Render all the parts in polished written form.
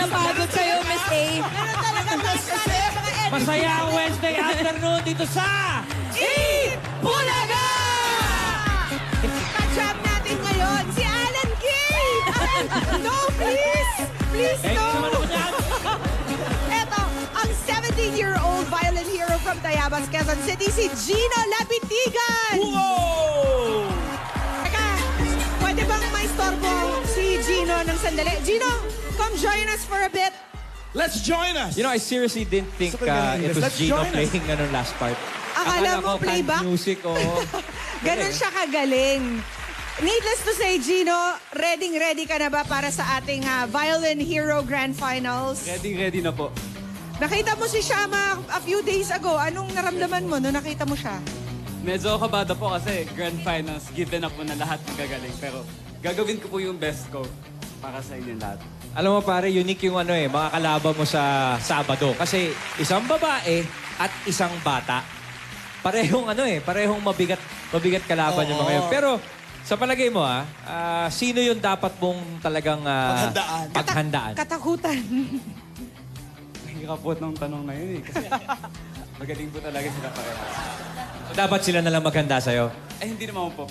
napagod sa'yo, Miss A. Meron talaga kasi mga energy. Masaya ang Wednesday afternoon dito sa... Bulaga! Ka-jam natin ngayon, si Alan Kay! No, please! Please, Eh, no! naman naman yan. Eto, ang 17-year-old violin hero from Tayabas, Quezon City, si Gino Labitigan! Whoa! Teka, pwede bang maistorbo si Gino ng sandali? Gino, come join us for a bit. Let's join us. You know, I seriously didn't think Sabi nga ng it was Let's Gino join us. playing ganun last part. Akala mo ko playback? canned music o... Ganon siya kagaling. Needless to say, Gino, ready ka na ba para sa ating Violin Hero Grand Finals? Ready na po. Nakita mo si Shama a few days ago. Anong naramdaman mo nung nakita mo siya? Medyo kabada po kasi Grand Finals, given na po na lahat ng gagaling. Pero gagawin ko po yung best ko para sa inyo lahat. Alam mo pare, unique yung mga kalaban mo sa Sabado. Kasi isang babae at isang bata. Parehong parehong mabigat kalaban yung mga yun. Pero sa palagay mo sino yung dapat mong talagang paghandaan? Katakutan. Hirap po ng tanong na yun eh. Kasi magaling po talaga sila pareha. Dapat sila nalang maghanda sa'yo? Eh, hindi naman po.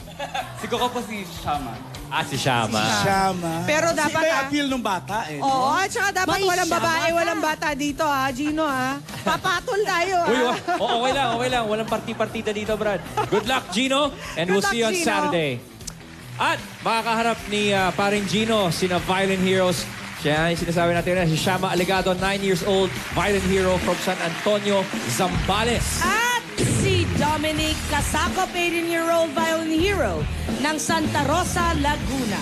Siguro po si Shama. Si Shama. Shama. Pero dapat, Sino yung appeal ng bata eh? Oo, at saka dapat May walang Shama babae, ka. walang bata dito Gino Papatol tayo Uy, okay lang. Walang party-partida dito, Brad. Good luck, Gino. And we'll Good see you luck, on Gino. Saturday. At makakaharap ni paring Gino, sina Violin Heroes. Siya yung sinasabi natin na si Shama Alegado, 9 years old, Violin Hero from San Antonio, Zambales. At si Dominic Casaco, 18-year-old violin hero ng Santa Rosa, Laguna.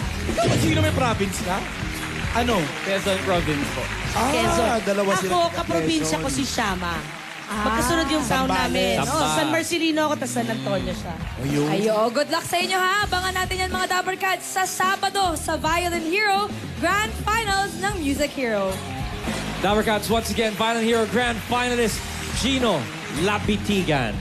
Sino may province ka? Ano? Quezon Province po. Quezon. Dalawa sila. Ako, kaprobinsya ko si Shama. Magkasunod yung town Zambales. namin. San Marcelino ako, tapos San Antonio siya. Ayun. Ayo, good luck sa inyo ha. Abangan natin yan mga Dapper Cats sa Sabado sa Violin Hero Grand Finals ng Music Hero. Dapper Cats, once again, Violin Hero Grand Finalist, Gino Labitigan.